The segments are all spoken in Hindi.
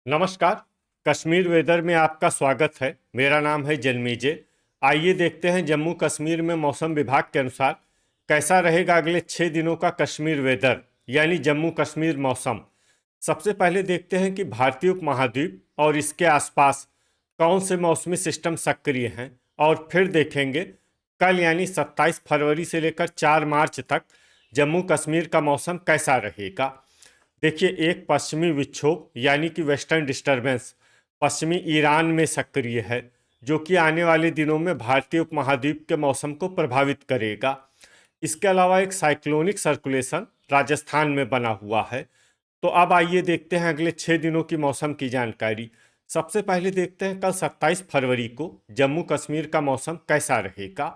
नमस्कार। कश्मीर वेदर में आपका स्वागत है। मेरा नाम है जन्मेजय। आइए देखते हैं जम्मू कश्मीर में मौसम विभाग के अनुसार कैसा रहेगा अगले 6 दिनों का कश्मीर वेदर यानी जम्मू कश्मीर मौसम। सबसे पहले देखते हैं कि भारतीय उपमहाद्वीप और इसके आसपास कौन से मौसमी सिस्टम सक्रिय हैं, और फिर देखेंगे कल यानी 27 फरवरी से लेकर 4 मार्च तक जम्मू कश्मीर का मौसम कैसा रहेगा। देखिए, एक पश्चिमी विक्षोभ यानी कि वेस्टर्न डिस्टरबेंस पश्चिमी ईरान में सक्रिय है, जो कि आने वाले दिनों में भारतीय उपमहाद्वीप के मौसम को प्रभावित करेगा। इसके अलावा एक साइक्लोनिक सर्कुलेशन राजस्थान में बना हुआ है। तो अब आइए देखते हैं अगले 6 दिनों की मौसम की जानकारी। सबसे पहले देखते हैं कल 27 फरवरी को जम्मू कश्मीर का मौसम कैसा रहेगा।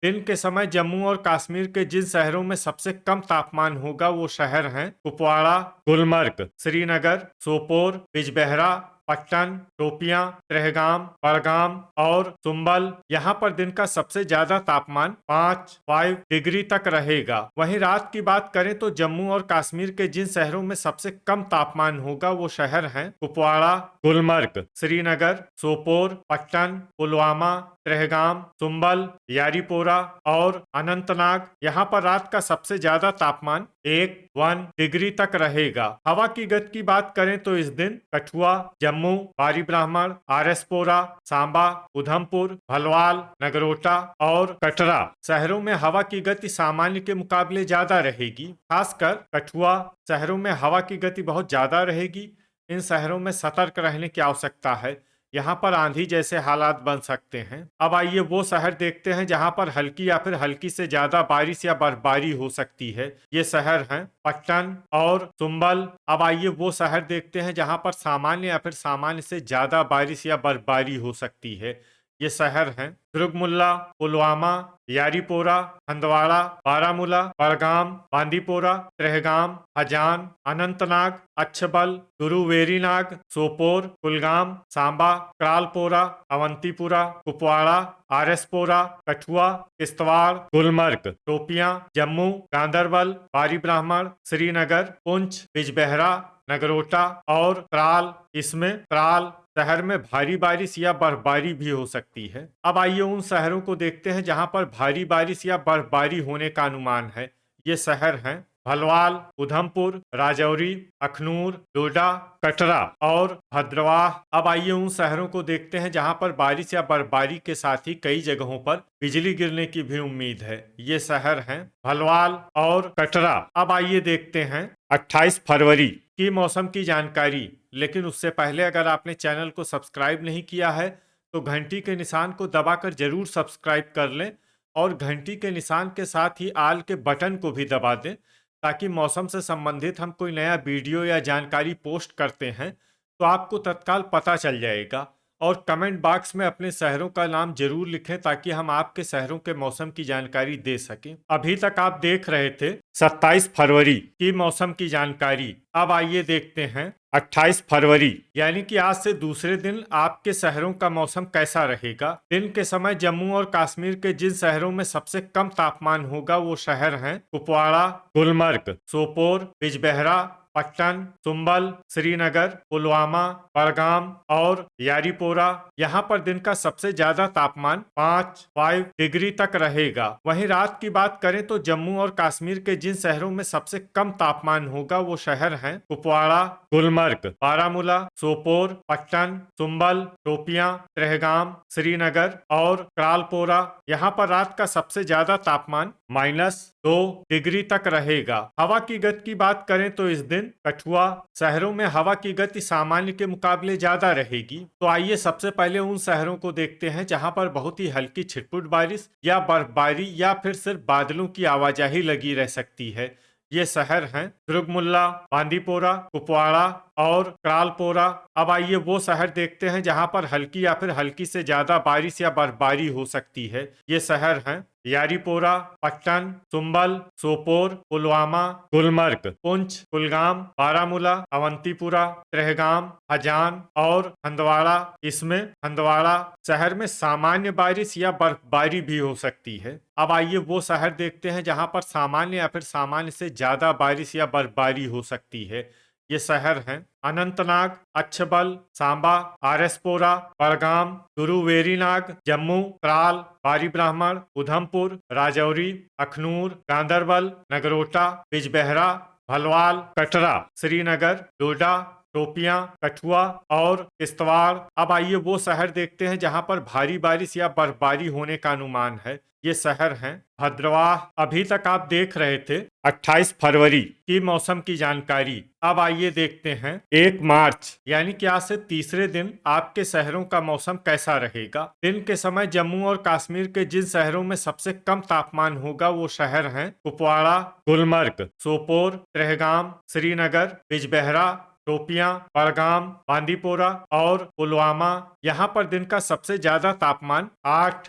दिन के समय जम्मू और कश्मीर के जिन शहरों में सबसे कम तापमान होगा वो शहर हैं कुपवाड़ा, गुलमर्ग, श्रीनगर, सोपोर, बिजबेहरा, पट्टन, शोपियां, त्रेहगाम, बड़गाम और सुंबल। यहाँ पर दिन का सबसे ज्यादा तापमान 5 डिग्री तक रहेगा। वहीं रात की बात करें तो जम्मू और कश्मीर के जिन शहरों में सबसे कम तापमान होगा वो शहर हैं कुपवाड़ा, गुलमर्ग, श्रीनगर, सोपोर, पट्टन, पुलवामा, त्रेहगाम, सुंबल, यारीपोरा और अनंतनाग। यहाँ पर रात का सबसे ज्यादा तापमान 1 डिग्री तक रहेगा। हवा की गति की बात करें तो इस दिन कठुआ, जम्मू, बारी ब्राह्मण, आरएसपोरा, सांबा, उधमपुर, भलवाल, नगरोटा और कटरा शहरों में हवा की गति सामान्य के मुकाबले ज्यादा रहेगी। खासकर कठुआ शहरों में हवा की गति बहुत ज्यादा रहेगी। इन शहरों में सतर्क रहने की आवश्यकता है। यहाँ पर आंधी जैसे हालात बन सकते हैं। अब आइए वो शहर देखते हैं जहाँ पर हल्की या फिर हल्की से ज्यादा बारिश या बर्फबारी हो सकती है। ये शहर हैं पट्टन और सुंबल। अब आइए वो शहर देखते हैं जहाँ पर सामान्य या फिर सामान्य से ज्यादा बारिश या बर्फबारी हो सकती है। ये शहर हैं दुर्गमुल्ला, पुलवामा, यारीपोरा, हंदवाड़ा, बारामूला, बड़गाम, बांदीपोरा, त्रेहगाम, हजान, अनंतनाग, अच्छबल, गुरुवेरीनाग, सोपोर, कुलगाम, सांबा, क्रालपोरा, अवंतीपुरा, कुपवाड़ा, आरएसपोरा, कठुआ, किश्तवाड़, गुलमर्ग, शोपियां, जम्मू, गांदरबल, बारी ब्राह्मण, श्रीनगर, पुंछ, बिजबेहरा, नगरोटा और त्राल। इसमें त्राल शहर में भारी बारिश या बर्फबारी भी हो सकती है। अब आइए उन शहरों को देखते हैं जहां पर भारी बारिश या बर्फबारी होने का अनुमान है। ये शहर हैं भलवाल, उधमपुर, राजौरी, अखनूर, डोडा, कटरा और भद्रवाह। अब आइए उन शहरों को देखते हैं जहां पर बारिश या बर्फबारी के साथ ही कई जगहों पर बिजली गिरने की भी उम्मीद है। ये शहर हैं भलवाल और कटरा। अब आइए देखते हैं 28 फरवरी की मौसम की जानकारी। लेकिन उससे पहले अगर आपने चैनल को सब्सक्राइब नहीं किया है तो घंटी के निशान को दबाकर जरूर सब्सक्राइब कर लें, और घंटी के निशान के साथ ही आल के बटन को भी दबा दें, ताकि मौसम से संबंधित हम कोई नया वीडियो या जानकारी पोस्ट करते हैं तो आपको तत्काल पता चल जाएगा। और कमेंट बॉक्स में अपने शहरों का नाम जरूर लिखें ताकि हम आपके शहरों के मौसम की जानकारी दे सकें। अभी तक आप देख रहे थे 27 फरवरी की मौसम की जानकारी। अब आइए देखते हैं 28 फरवरी यानी कि आज से दूसरे दिन आपके शहरों का मौसम कैसा रहेगा। दिन के समय जम्मू और कश्मीर के जिन शहरों में सबसे कम तापमान होगा वो शहर हैं कुपवाड़ा, गुलमर्ग, सोपोर, बिजबेहरा, पट्टन, सुंबल, श्रीनगर, पुलवामा, बड़गाम और यारीपोरा। यहाँ पर दिन का सबसे ज्यादा तापमान 5 डिग्री तक रहेगा। वहीं रात की बात करें तो जम्मू और कश्मीर के जिन शहरों में सबसे कम तापमान होगा वो शहर हैं कुपवाड़ा, गुलमर्ग, बारामूला, सोपोर, पट्टन, सुंबल, शोपियां, त्रेहगाम, श्रीनगर और क्रालपोरा। यहाँ पर रात का सबसे ज्यादा तापमान -2 डिग्री तक रहेगा। हवा की गति की बात करें तो इस दिन कठुआ शहरों में हवा की गति सामान्य के मुकाबले ज्यादा रहेगी। तो आइए सबसे पहले उन शहरों को देखते हैं जहां पर बहुत ही हल्की छिटपुट बारिश या बर्फबारी या फिर सिर्फ बादलों की आवाजाही लगी रह सकती है। ये शहर हैं दुर्गमुल्ला, बांदीपोरा, कुपवाड़ा और क्रालपोरा। अब आइए वो शहर देखते हैं जहां पर हल्की या फिर हल्की से ज्यादा बारिश या बर्फबारी हो सकती है। ये शहर हैं यारीपोरा, पट्टन, सुंबल, सोपोर, पुलवामा, गुलमर्ग, पुंछ, कुलगाम, बारामूला, अवंतीपुरा, त्रेहगाम, हजान और हंदवाड़ा। इसमें हंदवाड़ा शहर में सामान्य बारिश या बर्फबारी भी हो सकती है। अब आइए वो शहर देखते हैं जहां पर सामान्य या फिर सामान्य से ज्यादा बारिश या बर्फबारी हो सकती है। ये शहर हैं अनंतनाग, अच्छबल, सांबा, आरएसपोरा, बड़गाम, गुरुवेरीनाग, जम्मू, त्राल, बारी ब्राह्मण, उधमपुर, राजौरी, अखनूर, गांदरबल, नगरोटा, बिजबहरा, भलवाल, कटरा, श्रीनगर, डोडा, टोपियां, कठुआ और किश्तवाड़। अब आइए वो शहर देखते हैं जहां पर भारी बारिश या बर्फबारी होने का अनुमान है। ये शहर हैं भद्रवाह। अभी तक आप देख रहे थे 28 फरवरी की मौसम की जानकारी। अब आइए देखते हैं 1 मार्च यानी कि आज से तीसरे दिन आपके शहरों का मौसम कैसा रहेगा। दिन के समय जम्मू और कश्मीर के जिन शहरों में सबसे कम तापमान होगा वो शहर हैं कुपवाड़ा, गुलमर्ग, सोपोर, त्रेहगाम, श्रीनगर, बिजबहरा, टोपियां, बड़गाम, बांदीपोरा और पुलवामा। यहाँ पर दिन का सबसे ज्यादा तापमान 8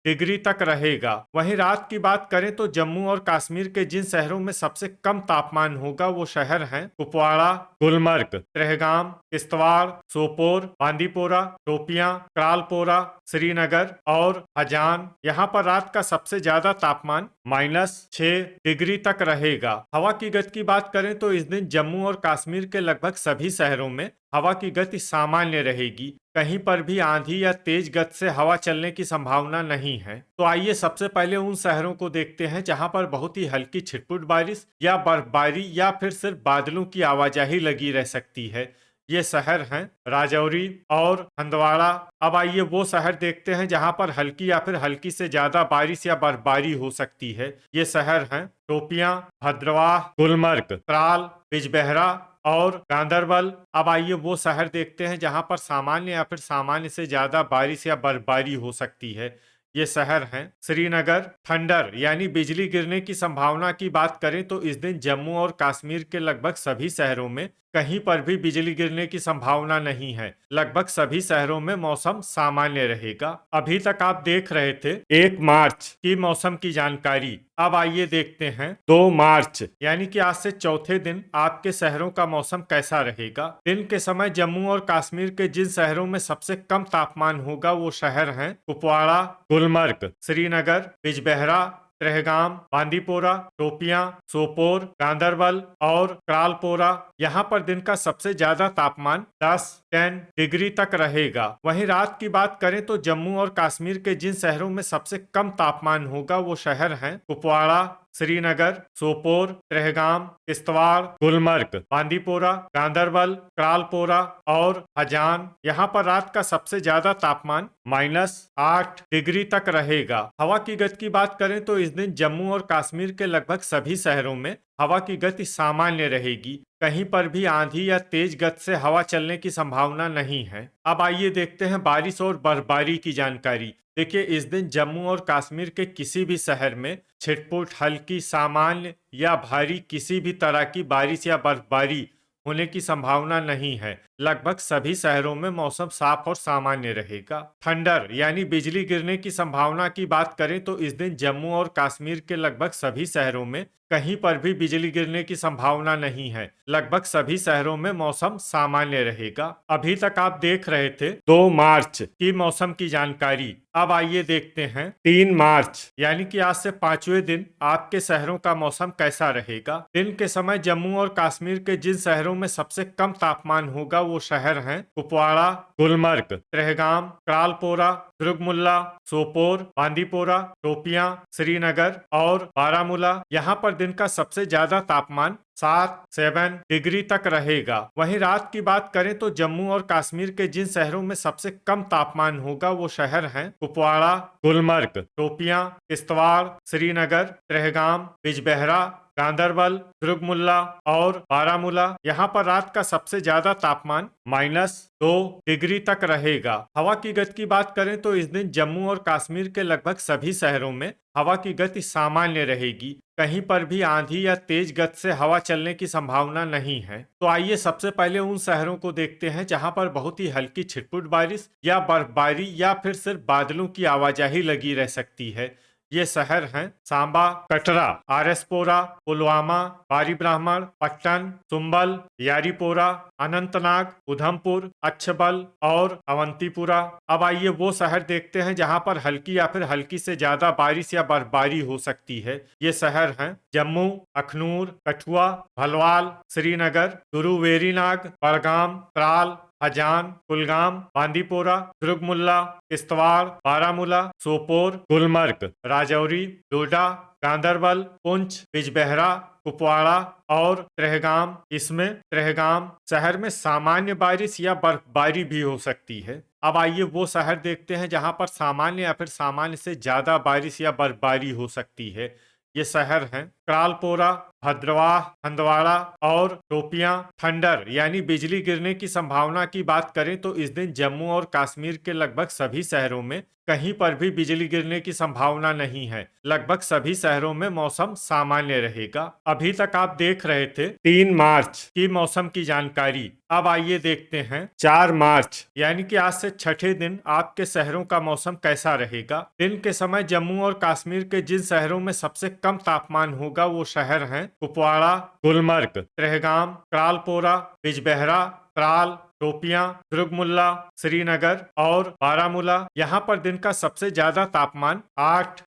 डिग्री तक रहेगा। वहीं रात की बात करें तो जम्मू और कश्मीर के जिन शहरों में सबसे कम तापमान होगा वो शहर हैं कुपवाड़ा, गुलमर्ग, त्रेहगाम, किश्तवाड़, सोपोर, बांदीपोरा, टोपियां, क्रालपोरा, श्रीनगर और हजान। यहाँ पर रात का सबसे ज्यादा तापमान -6 डिग्री तक रहेगा। हवा की गति की बात करें तो इस दिन जम्मू और कश्मीर के लगभग सभी शहरों में हवा की गति सामान्य रहेगी। कहीं पर भी आंधी या तेज गति से हवा चलने की संभावना नहीं है। तो आइए सबसे पहले उन शहरों को देखते हैं जहां पर बहुत ही हल्की छिटपुट बारिश या बर्फबारी या फिर सिर्फ बादलों की आवाजाही लगी रह सकती है। ये शहर हैं राजौरी और हंदवाड़ा। अब आइए वो शहर देखते हैं जहां पर हल्की या फिर हल्की से ज्यादा बारिश या बर्फबारी हो सकती है। ये शहर हैं टोपियां, भद्रवाह, गुलमर्ग, त्राल, बिजबहरा और गांदरबल। अब आइए वो शहर देखते हैं जहां पर सामान्य या फिर सामान्य से ज्यादा बारिश या बर्फबारी हो सकती है। ये शहर हैं श्रीनगर। थंडर यानी बिजली गिरने की संभावना की बात करें तो इस दिन जम्मू और कश्मीर के लगभग सभी शहरों में कहीं पर भी बिजली गिरने की संभावना नहीं है। लगभग सभी शहरों में मौसम सामान्य रहेगा। अभी तक आप देख रहे थे 1 मार्च की मौसम की जानकारी। अब आइए देखते हैं 2 मार्च यानी कि आज से चौथे दिन आपके शहरों का मौसम कैसा रहेगा। दिन के समय जम्मू और कश्मीर के जिन शहरों में सबसे कम तापमान होगा वो शहर हैं कुपवाड़ा, गुलमर्ग, श्रीनगर, बिजबहरा, त्रेहगाम, बांदीपोरा, टोपियां, सोपोर, गांदरबल और क्रालपोरा। यहाँ पर दिन का सबसे ज्यादा तापमान 10 डिग्री तक रहेगा। वहीं रात की बात करें तो जम्मू और कश्मीर के जिन शहरों में सबसे कम तापमान होगा वो शहर हैं कुपवाड़ा, श्रीनगर, सोपोर, त्रेहगाम, किश्तवाड़, गुलमर्ग, बांदीपोरा, गांदरबल, क्रालपोरा और हजान। यहाँ पर रात का सबसे ज्यादा तापमान -8 डिग्री तक रहेगा। हवा की गति की बात करें तो इस दिन जम्मू और कश्मीर के लगभग सभी शहरों में हवा की गति सामान्य रहेगी। कहीं पर भी आंधी या तेज गति से हवा चलने की संभावना नहीं है। अब आइए देखते हैं बारिश और बर्फबारी की जानकारी। देखिए इस दिन जम्मू और कश्मीर के किसी भी शहर में छिटपुट, हल्की, सामान्य या भारी किसी भी तरह की बारिश या बर्फबारी होने की संभावना नहीं है। लगभग सभी शहरों में मौसम साफ और सामान्य रहेगा। थंडर यानी बिजली गिरने की संभावना की बात करें तो इस दिन जम्मू और कश्मीर के लगभग सभी शहरों में कहीं पर भी बिजली गिरने की संभावना नहीं है। लगभग सभी शहरों में मौसम सामान्य रहेगा। अभी तक आप देख रहे थे 2 मार्च की मौसम की जानकारी। अब आइए देखते हैं 3 मार्च यानी कि आज से 5वें दिन आपके शहरों का मौसम कैसा रहेगा। दिन के समय जम्मू और कश्मीर के जिन शहरों में सबसे कम तापमान होगा वो शहर हैं कुपवाड़ा, गुलमर्ग, त्रेहगाम, क्रालपोरा, दुर्गमुल्ला, सोपोर, बांदीपोरा, टोपियां, श्रीनगर और बारामूला। यहाँ पर दिन का सबसे ज्यादा तापमान 7 डिग्री तक रहेगा। वहीं रात की बात करें तो जम्मू और कश्मीर के जिन शहरों में सबसे कम तापमान होगा वो शहर हैं कुपवाड़ा, गुलमर्ग, टोपियां, किश्तवाड़, श्रीनगर, त्रेहगाम, बिजबहरा, गांदरबल, दुर्गमुल्ला और बारामूला। यहाँ पर रात का सबसे ज्यादा तापमान -2 डिग्री तक रहेगा। हवा की गति की बात करें तो इस दिन जम्मू और कश्मीर के लगभग सभी शहरों में हवा की गति सामान्य रहेगी। कहीं पर भी आंधी या तेज गति से हवा चलने की संभावना नहीं है। तो आइए सबसे पहले उन शहरों को देखते हैं जहां पर बहुत ही हल्की छिटपुट बारिश या बर्फबारी या फिर सिर्फ बादलों की आवाजाही लगी रह सकती है। ये शहर हैं सांबा, कटरा, आरएसपोरा, पुलवामा, बारी ब्राह्मण, पट्टन, सुंबल, यारीपोरा, अनंतनाग, उधमपुर, अच्छबल और अवंतीपुरा। अब आइए वो शहर देखते हैं जहां पर हल्की या फिर हल्की से ज्यादा बारिश या बर्फबारी हो सकती है। ये शहर हैं जम्मू, अखनूर, कठुआ, भलवाल, श्रीनगर, गुरुवेरीनाग, बड़गाम, त्राल, हजान, कुलगाम, बांदीपोरा, दुर्गमुल्ला, किश्तवाड़, बारामूला, सोपोर, गुलमर्ग, राजौरी, डोडा, गांदरबल, पुंछ, बिजबहरा, कुपवाड़ा और त्रेहगाम। इसमें त्रेहगाम शहर में सामान्य बारिश या बर्फबारी भी हो सकती है। अब आइए वो शहर देखते हैं जहां पर सामान्य या फिर सामान्य से ज्यादा बारिश या बर्फबारी हो सकती है। ये शहर हैं क्रालपोरा, भद्रवाह, हंदवाड़ा और टोपियां। थंडर यानी बिजली गिरने की संभावना की बात करें तो इस दिन जम्मू और कश्मीर के लगभग सभी शहरों में कहीं पर भी बिजली गिरने की संभावना नहीं है। लगभग सभी शहरों में मौसम सामान्य रहेगा। अभी तक आप देख रहे थे 3 मार्च की मौसम की जानकारी। अब आइए देखते हैं 4 मार्च यानी कि आज से छठे दिन आपके शहरों का मौसम कैसा रहेगा। दिन के समय जम्मू और कश्मीर के जिन शहरों में सबसे कम तापमान होगा वो शहर हैं कुपवाड़ा, गुलमर्ग, त्रेहगाम, क्रालपोरा, बिजबहरा, त्राल, टोपियां, दुर्गमुल्ला, श्रीनगर और बारामूला। यहाँ पर दिन का सबसे ज्यादा तापमान 8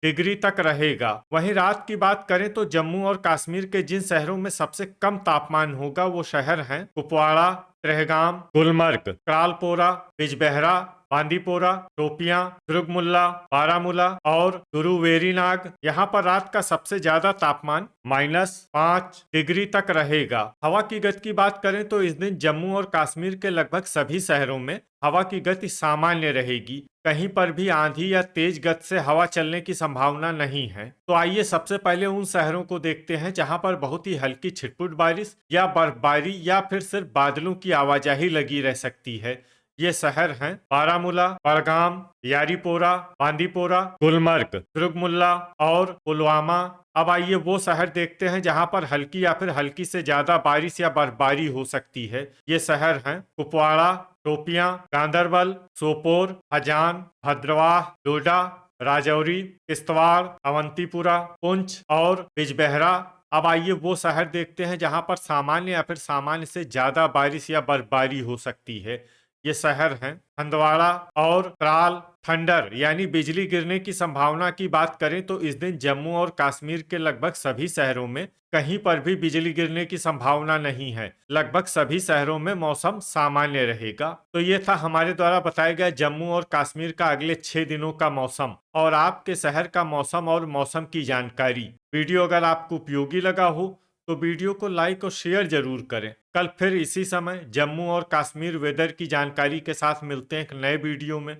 डिग्री तक रहेगा। वहीं रात की बात करें तो जम्मू और कश्मीर के जिन शहरों में सबसे कम तापमान होगा वो शहर हैं कुपवाड़ा, त्रेहगाम, गुलमर्ग, क्रालपोरा, बिजबहरा, बांदीपोरा, टोपियां, दुर्गमुल्ला, बारामूला और गुरुवेरीनाग। यहाँ पर रात का सबसे ज्यादा तापमान -5 डिग्री तक रहेगा। हवा की गति की बात करें तो इस दिन जम्मू और कश्मीर के लगभग सभी शहरों में हवा की गति सामान्य रहेगी। कहीं पर भी आंधी या तेज गति से हवा चलने की संभावना नहीं है। तो आइए सबसे पहले उन शहरों को देखते हैं जहां पर बहुत ही हल्की छिटपुट बारिश या बर्फबारी या फिर सिर्फ बादलों की आवाजाही लगी रह सकती है। ये शहर हैं बारामूला, बड़गाम, यारीपोरा, बांदीपोरा, गुलमर्ग, दुर्गमुल्ला और पुलवामा। अब आइए वो शहर देखते हैं जहां पर हल्की या फिर हल्की से ज्यादा बारिश या बर्फबारी हो सकती है। ये शहर हैं कुपवाड़ा, टोपियां, गांदरबल, सोपोर, हजान, भद्रवाह, डोडा, राजौरी, किश्तवाड़, अवंतीपुरा, पुंछ और बिजबहरा। अब आइए वो शहर देखते हैं जहां पर सामान्य या फिर सामान्य से ज्यादा बारिश या बर्फबारी हो सकती है। ये शहर हैं हंदवाड़ा और त्राल। थंडर यानी बिजली गिरने की संभावना की बात करें तो इस दिन जम्मू और कश्मीर के लगभग सभी शहरों में कहीं पर भी बिजली गिरने की संभावना नहीं है। लगभग सभी शहरों में मौसम सामान्य रहेगा। तो ये था हमारे द्वारा बताया गया जम्मू और कश्मीर का अगले 6 दिनों का मौसम और आपके शहर का मौसम और मौसम की जानकारी। वीडियो अगर आपको उपयोगी लगा हो तो वीडियो को लाइक और शेयर जरूर करें। कल फिर इसी समय जम्मू और कश्मीर वेदर की जानकारी के साथ मिलते हैं एक नए वीडियो में।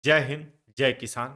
जय हिंद, जय किसान।